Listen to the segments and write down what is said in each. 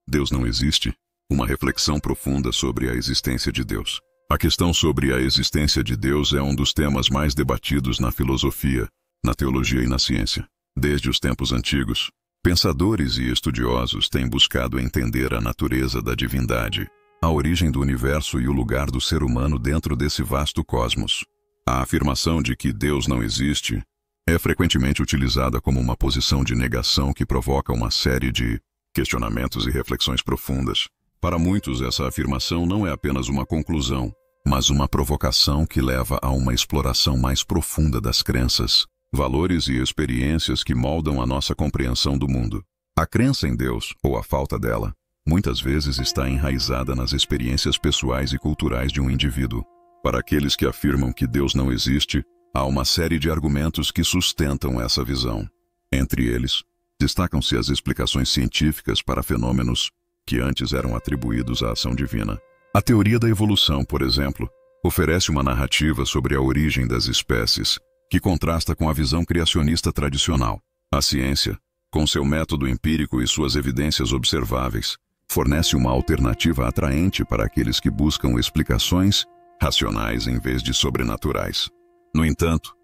Deus não existe? Uma reflexão profunda sobre a existência de Deus. A questão sobre a existência de Deus é um dos temas mais debatidos na filosofia, na teologia e na ciência. Desde os tempos antigos, pensadores e estudiosos têm buscado entender a natureza da divindade, a origem do universo e o lugar do ser humano dentro desse vasto cosmos. A afirmação de que Deus não existe é frequentemente utilizada como uma posição de negação que provoca uma série de questionamentos e reflexões profundas. Para muitos, essa afirmação não é apenas uma conclusão, mas uma provocação que leva a uma exploração mais profunda das crenças, valores e experiências que moldam a nossa compreensão do mundo. A crença em Deus, ou a falta dela, muitas vezes está enraizada nas experiências pessoais e culturais de um indivíduo. Para aqueles que afirmam que Deus não existe, há uma série de argumentos que sustentam essa visão. Entre eles, destacam-se as explicações científicas para fenômenos que antes eram atribuídos à ação divina. A teoria da evolução, por exemplo, oferece uma narrativa sobre a origem das espécies, que contrasta com a visão criacionista tradicional. A ciência, com seu método empírico e suas evidências observáveis, fornece uma alternativa atraente para aqueles que buscam explicações racionais em vez de sobrenaturais. No entanto,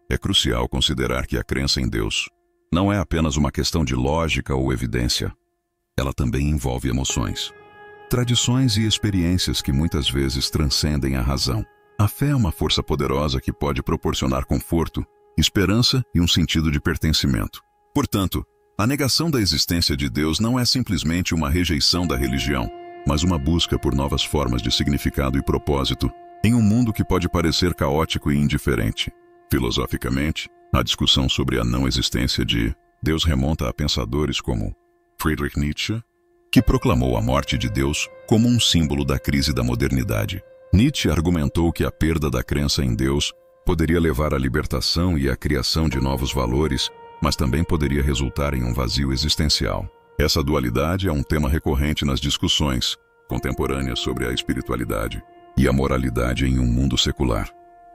é crucial considerar que a crença em Deus não é apenas uma questão de lógica ou evidência. Ela também envolve emoções, tradições e experiências que muitas vezes transcendem a razão. A fé é uma força poderosa que pode proporcionar conforto, esperança e um sentido de pertencimento. Portanto, a negação da existência de Deus não é simplesmente uma rejeição da religião, mas uma busca por novas formas de significado e propósito em um mundo que pode parecer caótico e indiferente. Filosoficamente, a discussão sobre a não existência de Deus remonta a pensadores como Friedrich Nietzsche, que proclamou a morte de Deus como um símbolo da crise da modernidade. Nietzsche argumentou que a perda da crença em Deus poderia levar à libertação e à criação de novos valores, mas também poderia resultar em um vazio existencial. Essa dualidade é um tema recorrente nas discussões contemporâneas sobre a espiritualidade e a moralidade em um mundo secular.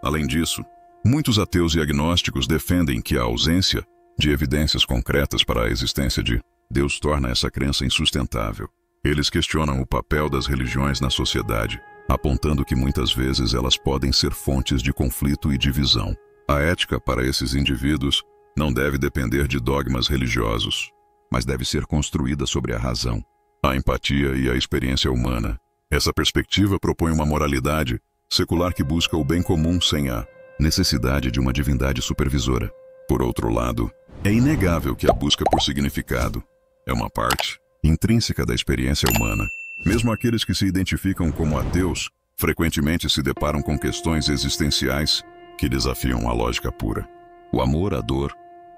Além disso, muitos ateus e agnósticos defendem que a ausência de evidências concretas para a existência de Deus torna essa crença insustentável. Eles questionam o papel das religiões na sociedade, apontando que muitas vezes elas podem ser fontes de conflito e divisão. A ética para esses indivíduos não deve depender de dogmas religiosos, mas deve ser construída sobre a razão, a empatia e a experiência humana. Essa perspectiva propõe uma moralidade secular que busca o bem comum sem a necessidade de uma divindade supervisora. Por outro lado, é inegável que a busca por significado é uma parte intrínseca da experiência humana. Mesmo aqueles que se identificam como ateus frequentemente se deparam com questões existenciais que desafiam a lógica pura. O amor, a dor,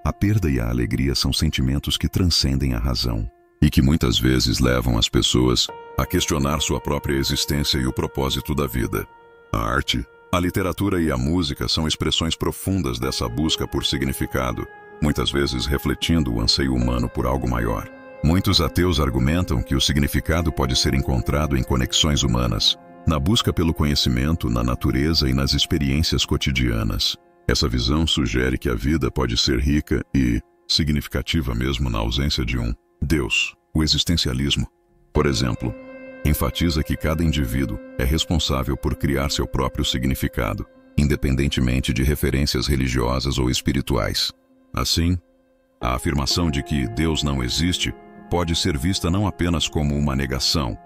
a perda e a alegria são sentimentos que transcendem a razão e que muitas vezes levam as pessoas a questionar sua própria existência e o propósito da vida. A arte, a literatura e a música são expressões profundas dessa busca por significado, muitas vezes refletindo o anseio humano por algo maior. Muitos ateus argumentam que o significado pode ser encontrado em conexões humanas, na busca pelo conhecimento, na natureza e nas experiências cotidianas. Essa visão sugere que a vida pode ser rica e significativa mesmo na ausência de um Deus. O existencialismo, por exemplo, enfatiza que cada indivíduo é responsável por criar seu próprio significado, independentemente de referências religiosas ou espirituais. Assim, a afirmação de que Deus não existe pode ser vista não apenas como uma negação,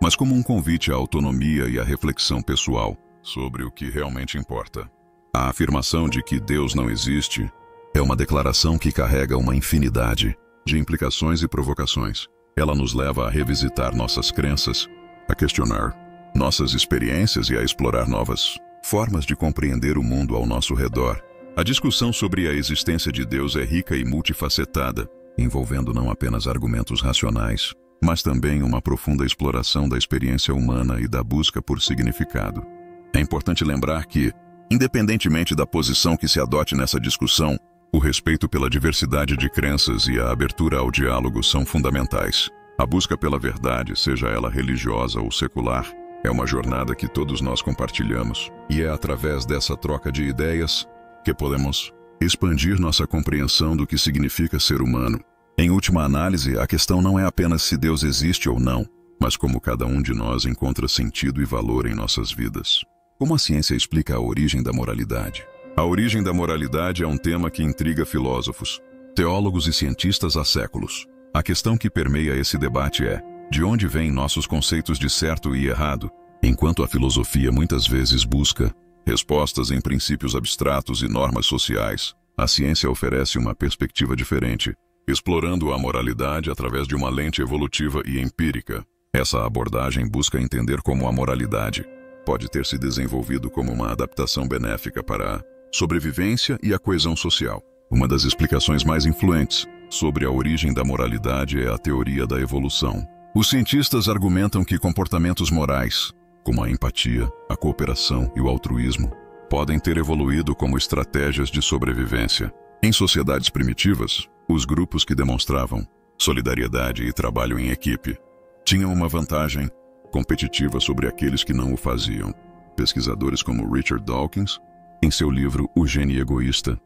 mas como um convite à autonomia e à reflexão pessoal sobre o que realmente importa. A afirmação de que Deus não existe é uma declaração que carrega uma infinidade de implicações e provocações. Ela nos leva a revisitar nossas crenças, a questionar nossas experiências e a explorar novas formas de compreender o mundo ao nosso redor. A discussão sobre a existência de Deus é rica e multifacetada, envolvendo não apenas argumentos racionais, mas também uma profunda exploração da experiência humana e da busca por significado. É importante lembrar que, independentemente da posição que se adote nessa discussão, o respeito pela diversidade de crenças e a abertura ao diálogo são fundamentais. A busca pela verdade, seja ela religiosa ou secular, é uma jornada que todos nós compartilhamos, e é através dessa troca de ideias que podemos expandir nossa compreensão do que significa ser humano. Em última análise, a questão não é apenas se Deus existe ou não, mas como cada um de nós encontra sentido e valor em nossas vidas. Como a ciência explica a origem da moralidade? A origem da moralidade é um tema que intriga filósofos, teólogos e cientistas há séculos. A questão que permeia esse debate é: de onde vêm nossos conceitos de certo e errado? Enquanto a filosofia muitas vezes busca respostas em princípios abstratos e normas sociais, a ciência oferece uma perspectiva diferente, explorando a moralidade através de uma lente evolutiva e empírica. Essa abordagem busca entender como a moralidade pode ter se desenvolvido como uma adaptação benéfica para a sobrevivência e a coesão social. Uma das explicações mais influentes sobre a origem da moralidade é a teoria da evolução. Os cientistas argumentam que comportamentos morais, como a empatia, a cooperação e o altruísmo, podem ter evoluído como estratégias de sobrevivência. Em sociedades primitivas, os grupos que demonstravam solidariedade e trabalho em equipe tinham uma vantagem competitiva sobre aqueles que não o faziam. Pesquisadores como Richard Dawkins, em seu livro O Gene Egoísta,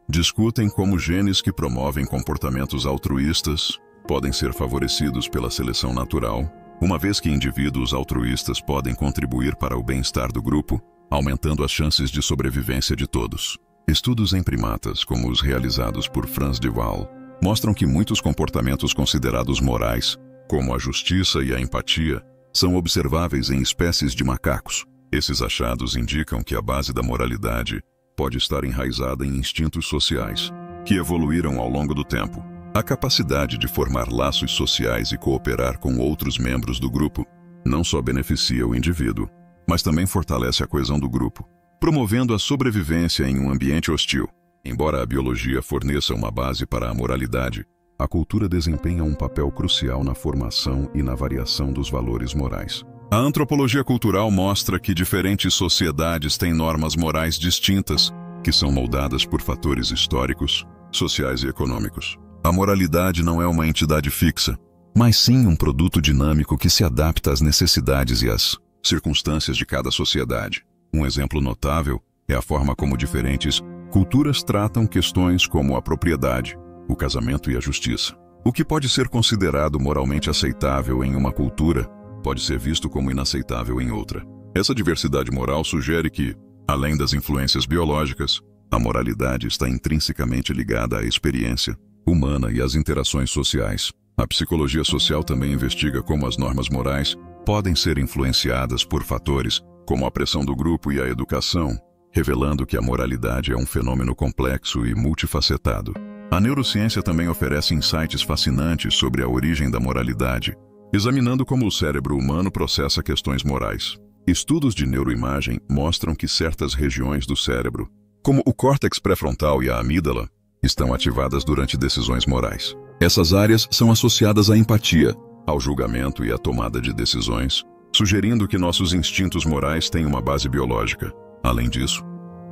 discutem como genes que promovem comportamentos altruístas podem ser favorecidos pela seleção natural, uma vez que indivíduos altruístas podem contribuir para o bem-estar do grupo, aumentando as chances de sobrevivência de todos. Estudos em primatas, como os realizados por Franz de Waal, mostram que muitos comportamentos considerados morais, como a justiça e a empatia, são observáveis em espécies de macacos. Esses achados indicam que a base da moralidade pode estar enraizada em instintos sociais, que evoluíram ao longo do tempo. A capacidade de formar laços sociais e cooperar com outros membros do grupo não só beneficia o indivíduo, mas também fortalece a coesão do grupo, promovendo a sobrevivência em um ambiente hostil. Embora a biologia forneça uma base para a moralidade, a cultura desempenha um papel crucial na formação e na variação dos valores morais. A antropologia cultural mostra que diferentes sociedades têm normas morais distintas, que são moldadas por fatores históricos, sociais e econômicos. A moralidade não é uma entidade fixa, mas sim um produto dinâmico que se adapta às necessidades e às circunstâncias de cada sociedade. Um exemplo notável é a forma como diferentes culturas tratam questões como a propriedade, o casamento e a justiça. O que pode ser considerado moralmente aceitável em uma cultura pode ser visto como inaceitável em outra. Essa diversidade moral sugere que, além das influências biológicas, a moralidade está intrinsecamente ligada à experiência humana e às interações sociais. A psicologia social também investiga como as normas morais podem ser influenciadas por fatores como a pressão do grupo e a educação, revelando que a moralidade é um fenômeno complexo e multifacetado. A neurociência também oferece insights fascinantes sobre a origem da moralidade, examinando como o cérebro humano processa questões morais. Estudos de neuroimagem mostram que certas regiões do cérebro, como o córtex pré-frontal e a amígdala, estão ativadas durante decisões morais. Essas áreas são associadas à empatia, ao julgamento e à tomada de decisões, sugerindo que nossos instintos morais têm uma base biológica. Além disso,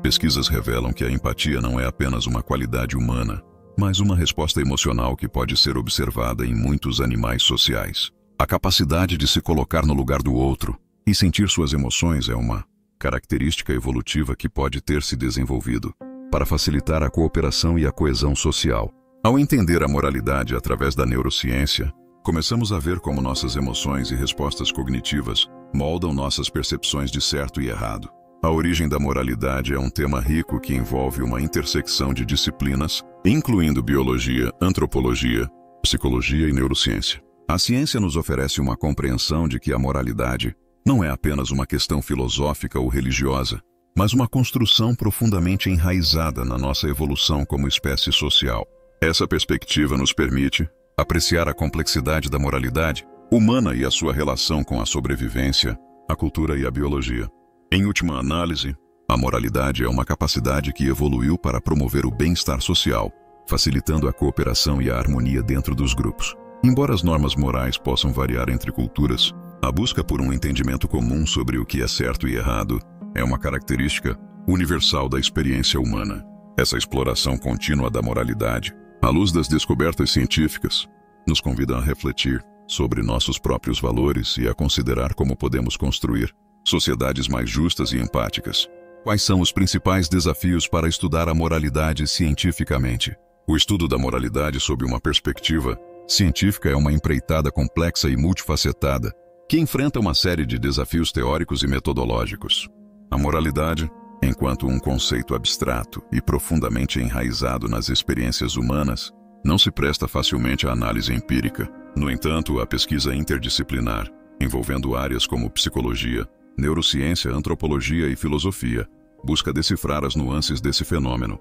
pesquisas revelam que a empatia não é apenas uma qualidade humana, mas uma resposta emocional que pode ser observada em muitos animais sociais. A capacidade de se colocar no lugar do outro e sentir suas emoções é uma característica evolutiva que pode ter se desenvolvido para facilitar a cooperação e a coesão social. Ao entender a moralidade através da neurociência, começamos a ver como nossas emoções e respostas cognitivas moldam nossas percepções de certo e errado. A origem da moralidade é um tema rico que envolve uma intersecção de disciplinas, incluindo biologia, antropologia, psicologia e neurociência. A ciência nos oferece uma compreensão de que a moralidade não é apenas uma questão filosófica ou religiosa, mas uma construção profundamente enraizada na nossa evolução como espécie social. Essa perspectiva nos permite apreciar a complexidade da moralidade humana e a sua relação com a sobrevivência, a cultura e a biologia. Em última análise, a moralidade é uma capacidade que evoluiu para promover o bem-estar social, facilitando a cooperação e a harmonia dentro dos grupos. Embora as normas morais possam variar entre culturas, a busca por um entendimento comum sobre o que é certo e errado é uma característica universal da experiência humana. Essa exploração contínua da moralidade, à luz das descobertas científicas, nos convida a refletir sobre nossos próprios valores e a considerar como podemos construir sociedades mais justas e empáticas. Quais são os principais desafios para estudar a moralidade cientificamente? O estudo da moralidade sob uma perspectiva científica é uma empreitada complexa e multifacetada que enfrenta uma série de desafios teóricos e metodológicos. A moralidade, enquanto um conceito abstrato e profundamente enraizado nas experiências humanas, não se presta facilmente à análise empírica. No entanto, a pesquisa interdisciplinar, envolvendo áreas como psicologia, neurociência, antropologia e filosofia, busca decifrar as nuances desse fenômeno.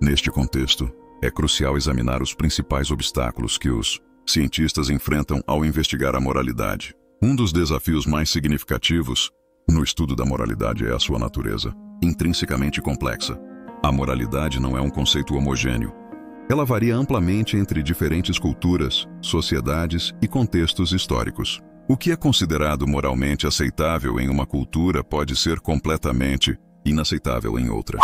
Neste contexto, é crucial examinar os principais obstáculos que os cientistas enfrentam ao investigar a moralidade. Um dos desafios mais significativos no estudo da moralidade é a sua natureza, intrinsecamente complexa. A moralidade não é um conceito homogêneo. Ela varia amplamente entre diferentes culturas, sociedades e contextos históricos. O que é considerado moralmente aceitável em uma cultura pode ser completamente inaceitável em outra.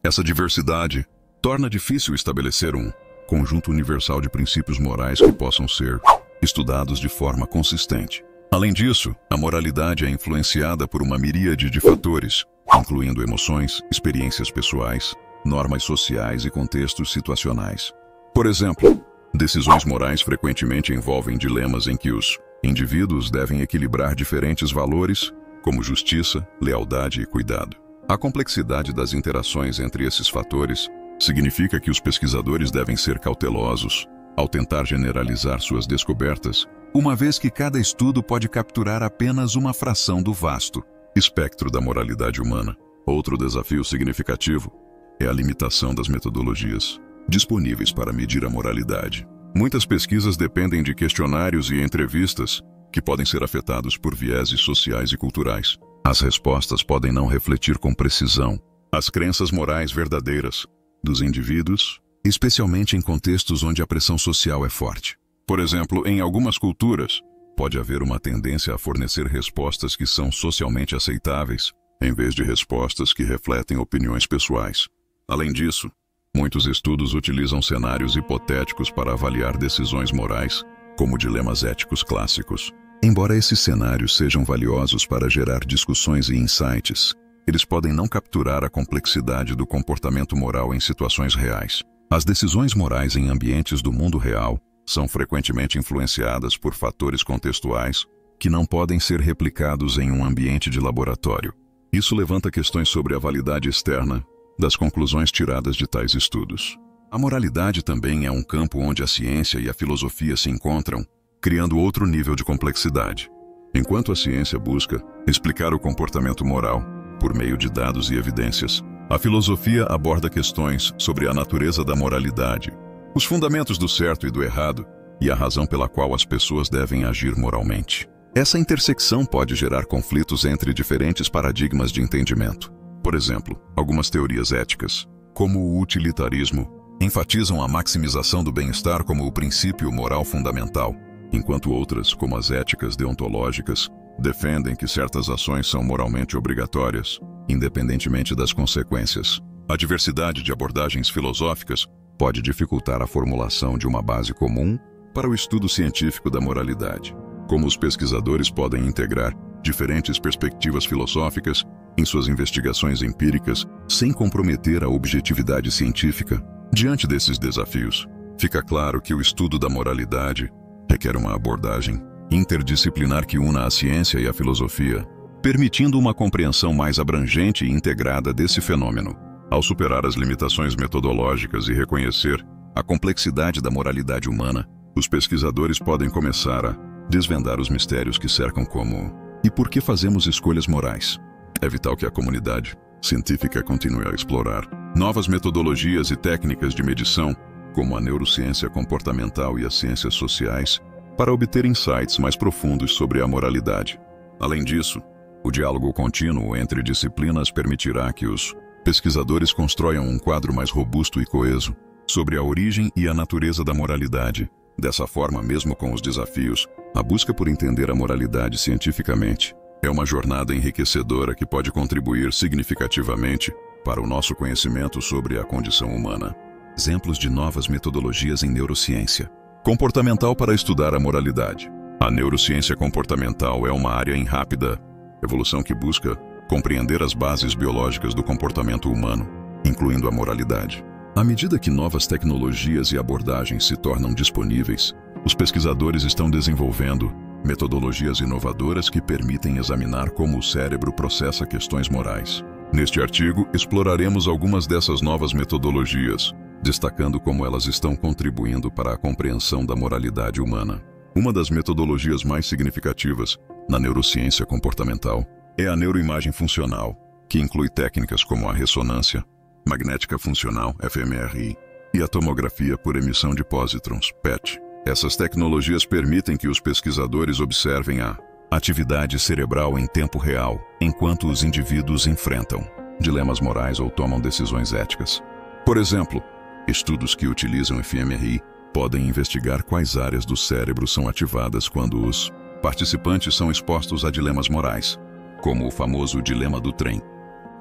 Essa diversidade torna difícil estabelecer um conjunto universal de princípios morais que possam ser estudados de forma consistente. Além disso, a moralidade é influenciada por uma miríade de fatores, incluindo emoções, experiências pessoais, normas sociais e contextos situacionais. Por exemplo, decisões morais frequentemente envolvem dilemas em que os indivíduos devem equilibrar diferentes valores, como justiça, lealdade e cuidado. A complexidade das interações entre esses fatores significa que os pesquisadores devem ser cautelosos ao tentar generalizar suas descobertas, uma vez que cada estudo pode capturar apenas uma fração do vasto espectro da moralidade humana. Outro desafio significativo é a limitação das metodologias disponíveis para medir a moralidade. Muitas pesquisas dependem de questionários e entrevistas que podem ser afetados por vieses sociais e culturais. As respostas podem não refletir com precisão as crenças morais verdadeiras dos indivíduos, especialmente em contextos onde a pressão social é forte. Por exemplo, em algumas culturas, pode haver uma tendência a fornecer respostas que são socialmente aceitáveis, em vez de respostas que refletem opiniões pessoais. Além disso, muitos estudos utilizam cenários hipotéticos para avaliar decisões morais, como dilemas éticos clássicos. Embora esses cenários sejam valiosos para gerar discussões e insights, eles podem não capturar a complexidade do comportamento moral em situações reais. As decisões morais em ambientes do mundo real são frequentemente influenciadas por fatores contextuais que não podem ser replicados em um ambiente de laboratório. Isso levanta questões sobre a validade externa das conclusões tiradas de tais estudos. A moralidade também é um campo onde a ciência e a filosofia se encontram, criando outro nível de complexidade. Enquanto a ciência busca explicar o comportamento moral por meio de dados e evidências, a filosofia aborda questões sobre a natureza da moralidade, os fundamentos do certo e do errado e a razão pela qual as pessoas devem agir moralmente. Essa intersecção pode gerar conflitos entre diferentes paradigmas de entendimento. Por exemplo, algumas teorias éticas, como o utilitarismo, enfatizam a maximização do bem-estar como o princípio moral fundamental, enquanto outras, como as éticas deontológicas, defendem que certas ações são moralmente obrigatórias, independentemente das consequências. A diversidade de abordagens filosóficas pode dificultar a formulação de uma base comum para o estudo científico da moralidade. Como os pesquisadores podem integrar diferentes perspectivas filosóficas em suas investigações empíricas sem comprometer a objetividade científica? Diante desses desafios, fica claro que o estudo da moralidade requer uma abordagem interdisciplinar que una a ciência e a filosofia, permitindo uma compreensão mais abrangente e integrada desse fenômeno. Ao superar as limitações metodológicas e reconhecer a complexidade da moralidade humana, os pesquisadores podem começar a desvendar os mistérios que cercam como e por que fazemos escolhas morais. É vital que a comunidade científica continue a explorar novas metodologias e técnicas de medição, como a neurociência comportamental e as ciências sociais, para obter insights mais profundos sobre a moralidade. Além disso, o diálogo contínuo entre disciplinas permitirá que os pesquisadores construam um quadro mais robusto e coeso sobre a origem e a natureza da moralidade. Dessa forma, mesmo com os desafios, a busca por entender a moralidade cientificamente é uma jornada enriquecedora que pode contribuir significativamente para o nosso conhecimento sobre a condição humana. Exemplos de novas metodologias em neurociência comportamental para estudar a moralidade. A neurociência comportamental é uma área em rápida evolução que busca compreender as bases biológicas do comportamento humano, incluindo a moralidade. À medida que novas tecnologias e abordagens se tornam disponíveis, os pesquisadores estão desenvolvendo metodologias inovadoras que permitem examinar como o cérebro processa questões morais. Neste artigo, exploraremos algumas dessas novas metodologias, destacando como elas estão contribuindo para a compreensão da moralidade humana. Uma das metodologias mais significativas na neurociência comportamental é a neuroimagem funcional, que inclui técnicas como a ressonância magnética funcional, fMRI, e a tomografia por emissão de pósitrons, PET. Essas tecnologias permitem que os pesquisadores observem a atividade cerebral em tempo real, enquanto os indivíduos enfrentam dilemas morais ou tomam decisões éticas. Por exemplo, estudos que utilizam fMRI podem investigar quais áreas do cérebro são ativadas quando os participantes são expostos a dilemas morais, como o famoso dilema do trem,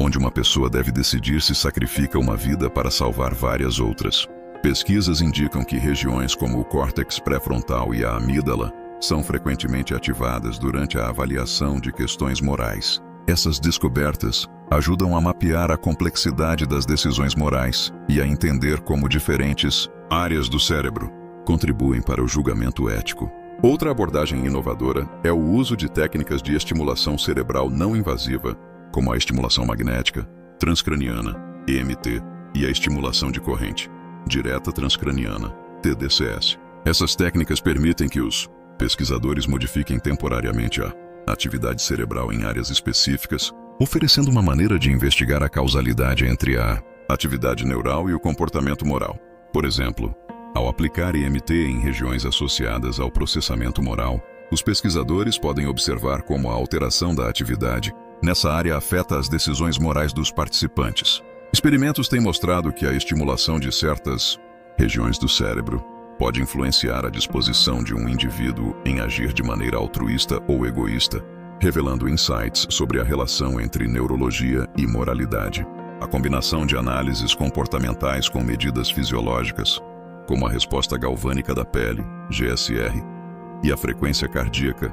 onde uma pessoa deve decidir se sacrifica uma vida para salvar várias outras. Pesquisas indicam que regiões como o córtex pré-frontal e a amígdala são frequentemente ativadas durante a avaliação de questões morais. Essas descobertas ajudam a mapear a complexidade das decisões morais e a entender como diferentes áreas do cérebro contribuem para o julgamento ético. Outra abordagem inovadora é o uso de técnicas de estimulação cerebral não invasiva, como a estimulação magnética, transcraniana, EMT, e a estimulação de corrente direta transcraniana, TDCS. Essas técnicas permitem que os pesquisadores modifiquem temporariamente a atividade cerebral em áreas específicas, oferecendo uma maneira de investigar a causalidade entre a atividade neural e o comportamento moral. Por exemplo, ao aplicar EMT em regiões associadas ao processamento moral, os pesquisadores podem observar como a alteração da atividade nessa área afeta as decisões morais dos participantes. Experimentos têm mostrado que a estimulação de certas regiões do cérebro pode influenciar a disposição de um indivíduo em agir de maneira altruísta ou egoísta, revelando insights sobre a relação entre neurologia e moralidade. A combinação de análises comportamentais com medidas fisiológicas, como a resposta galvânica da pele, GSR, e a frequência cardíaca,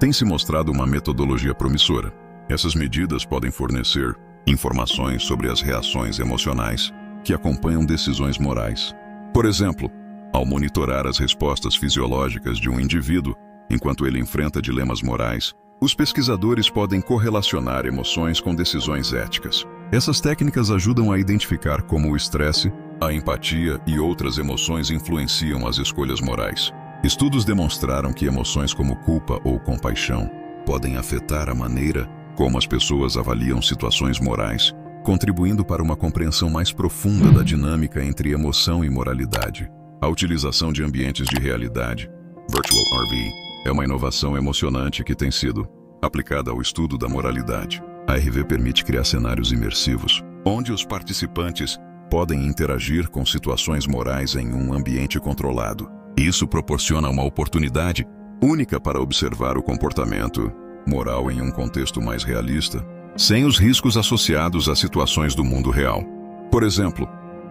tem se mostrado uma metodologia promissora. Essas medidas podem fornecer informações sobre as reações emocionais que acompanham decisões morais. Por exemplo, ao monitorar as respostas fisiológicas de um indivíduo enquanto ele enfrenta dilemas morais, os pesquisadores podem correlacionar emoções com decisões éticas. Essas técnicas ajudam a identificar como o estresse, a empatia e outras emoções influenciam as escolhas morais. Estudos demonstraram que emoções como culpa ou compaixão podem afetar a maneira como as pessoas avaliam situações morais, contribuindo para uma compreensão mais profunda da dinâmica entre emoção e moralidade. A utilização de ambientes de realidade, Virtual RV, é uma inovação emocionante que tem sido aplicada ao estudo da moralidade. A RV permite criar cenários imersivos, onde os participantes podem interagir com situações morais em um ambiente controlado. Isso proporciona uma oportunidade única para observar o comportamento moral em um contexto mais realista, sem os riscos associados a situações do mundo real. Por exemplo,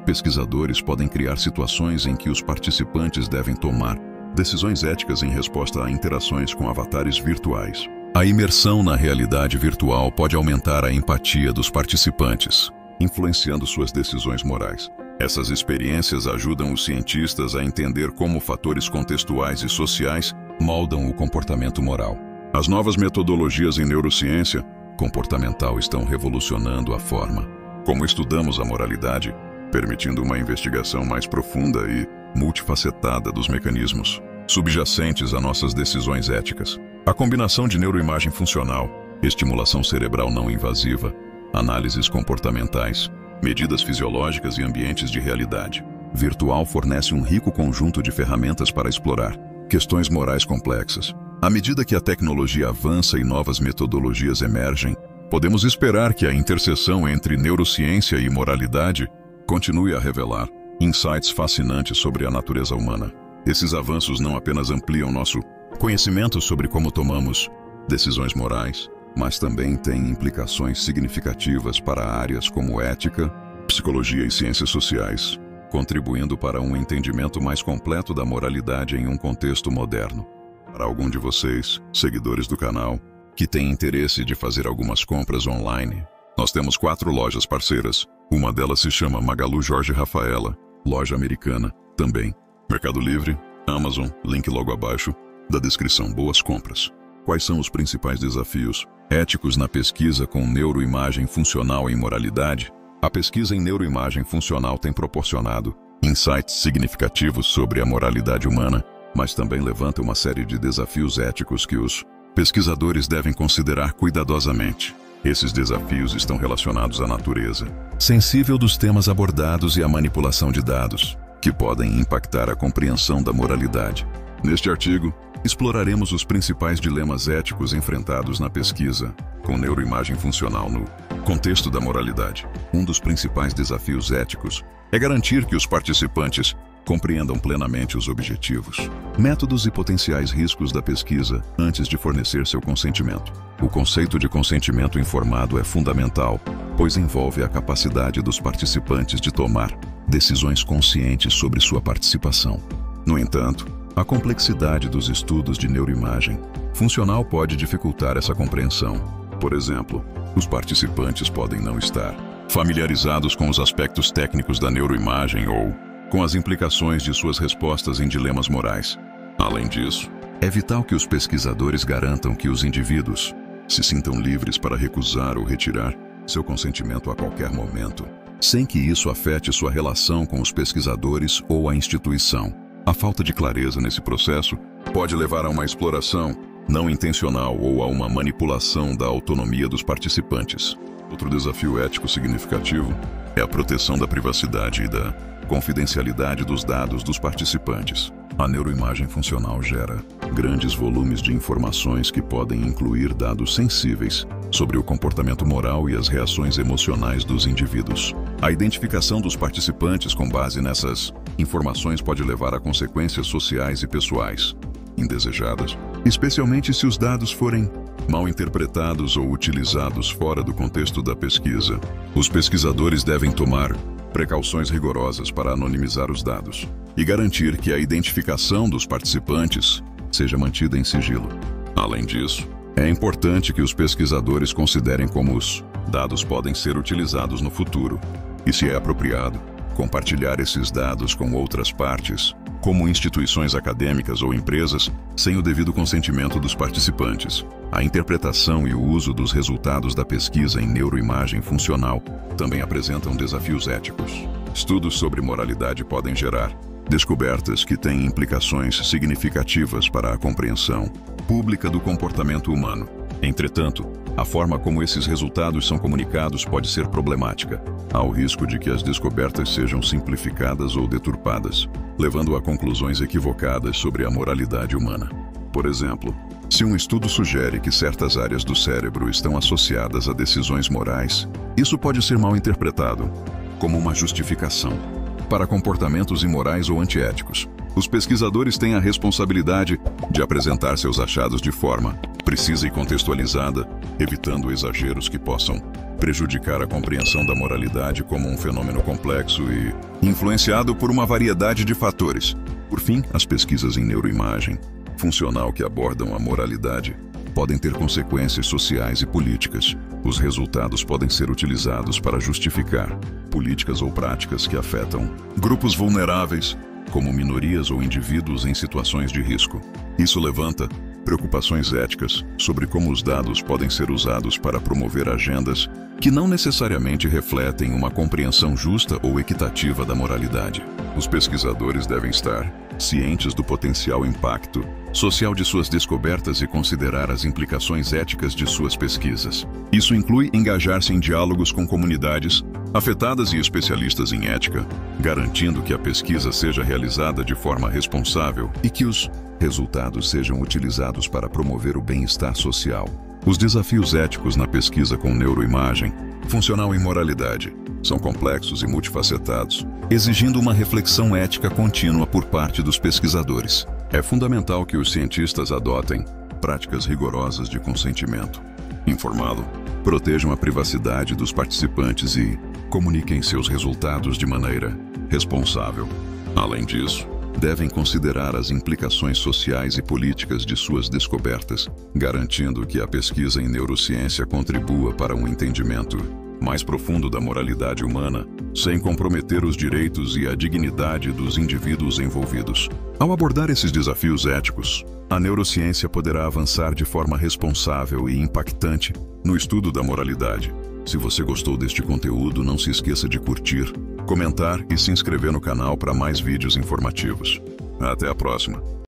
pesquisadores podem criar situações em que os participantes devem tomar decisões éticas em resposta a interações com avatares virtuais. A imersão na realidade virtual pode aumentar a empatia dos participantes, influenciando suas decisões morais. Essas experiências ajudam os cientistas a entender como fatores contextuais e sociais moldam o comportamento moral. As novas metodologias em neurociência comportamental estão revolucionando a forma como estudamos a moralidade, permitindo uma investigação mais profunda e multifacetada dos mecanismos subjacentes a nossas decisões éticas. A combinação de neuroimagem funcional, estimulação cerebral não invasiva, análises comportamentais, medidas fisiológicas e ambientes de realidade virtual fornece um rico conjunto de ferramentas para explorar questões morais complexas. À medida que a tecnologia avança e novas metodologias emergem, podemos esperar que a interseção entre neurociência e moralidade continue a revelar insights fascinantes sobre a natureza humana. Esses avanços não apenas ampliam nosso conhecimento sobre como tomamos decisões morais, mas também têm implicações significativas para áreas como ética, psicologia e ciências sociais, contribuindo para um entendimento mais completo da moralidade em um contexto moderno. Para algum de vocês, seguidores do canal, que têm interesse de fazer algumas compras online, nós temos 4 lojas parceiras Uma delas se chama Magalu Jorge Rafaela, loja americana, também. Mercado Livre, Amazon, link logo abaixo, da descrição. Boas compras. Quais são os principais desafios éticos na pesquisa com neuroimagem funcional em moralidade? A pesquisa em neuroimagem funcional tem proporcionado insights significativos sobre a moralidade humana, mas também levanta uma série de desafios éticos que os pesquisadores devem considerar cuidadosamente. Esses desafios estão relacionados à natureza sensível dos temas abordados e à manipulação de dados, que podem impactar a compreensão da moralidade. Neste artigo, exploraremos os principais dilemas éticos enfrentados na pesquisa com neuroimagem funcional no contexto da moralidade. Um dos principais desafios éticos é garantir que os participantes compreendam plenamente os objetivos, métodos e potenciais riscos da pesquisa antes de fornecer seu consentimento. O conceito de consentimento informado é fundamental, pois envolve a capacidade dos participantes de tomar decisões conscientes sobre sua participação. No entanto, a complexidade dos estudos de neuroimagem funcional pode dificultar essa compreensão. Por exemplo, os participantes podem não estar familiarizados com os aspectos técnicos da neuroimagem ou com as implicações de suas respostas em dilemas morais. Além disso, é vital que os pesquisadores garantam que os indivíduos se sintam livres para recusar ou retirar seu consentimento a qualquer momento, sem que isso afete sua relação com os pesquisadores ou a instituição. A falta de clareza nesse processo pode levar a uma exploração não intencional ou a uma manipulação da autonomia dos participantes. Outro desafio ético significativo é a proteção da privacidade e da confidencialidade dos dados dos participantes. A neuroimagem funcional gera grandes volumes de informações que podem incluir dados sensíveis sobre o comportamento moral e as reações emocionais dos indivíduos. A identificação dos participantes com base nessas informações pode levar a consequências sociais e pessoais indesejadas, especialmente se os dados forem mal interpretados ou utilizados fora do contexto da pesquisa. Os pesquisadores devem tomar precauções rigorosas para anonimizar os dados e garantir que a identificação dos participantes seja mantida em sigilo. Além disso, é importante que os pesquisadores considerem como os dados podem ser utilizados no futuro e, se é apropriado, compartilhar esses dados com outras partes, como instituições acadêmicas ou empresas, sem o devido consentimento dos participantes. A interpretação e o uso dos resultados da pesquisa em neuroimagem funcional também apresentam desafios éticos. Estudos sobre moralidade podem gerar descobertas que têm implicações significativas para a compreensão pública do comportamento humano. Entretanto, a forma como esses resultados são comunicados pode ser problemática. Há o risco de que as descobertas sejam simplificadas ou deturpadas, levando a conclusões equivocadas sobre a moralidade humana. Por exemplo, se um estudo sugere que certas áreas do cérebro estão associadas a decisões morais, isso pode ser mal interpretado como uma justificação para comportamentos imorais ou antiéticos. Os pesquisadores têm a responsabilidade de apresentar seus achados de forma precisa e contextualizada, evitando exageros que possam prejudicar a compreensão da moralidade como um fenômeno complexo e influenciado por uma variedade de fatores. Por fim, as pesquisas em neuroimagem funcional que abordam a moralidade podem ter consequências sociais e políticas. Os resultados podem ser utilizados para justificar políticas ou práticas que afetam grupos vulneráveis, como minorias ou indivíduos em situações de risco. Isso levanta preocupações éticas sobre como os dados podem ser usados para promover agendas que não necessariamente refletem uma compreensão justa ou equitativa da moralidade. Os pesquisadores devem estar cientes do potencial impacto social de suas descobertas e considerar as implicações éticas de suas pesquisas. Isso inclui engajar-se em diálogos com comunidades afetadas e especialistas em ética, garantindo que a pesquisa seja realizada de forma responsável e que os resultados sejam utilizados para promover o bem-estar social. Os desafios éticos na pesquisa com neuroimagem funcional em moralidade são complexos e multifacetados, exigindo uma reflexão ética contínua por parte dos pesquisadores. É fundamental que os cientistas adotem práticas rigorosas de consentimento informado, protejam a privacidade dos participantes e comuniquem seus resultados de maneira responsável. Além disso, devem considerar as implicações sociais e políticas de suas descobertas, garantindo que a pesquisa em neurociência contribua para um entendimento mais profundo da moralidade humana, sem comprometer os direitos e a dignidade dos indivíduos envolvidos. Ao abordar esses desafios éticos, a neurociência poderá avançar de forma responsável e impactante no estudo da moralidade. Se você gostou deste conteúdo, não se esqueça de curtir, comentar e se inscrever no canal para mais vídeos informativos. Até a próxima!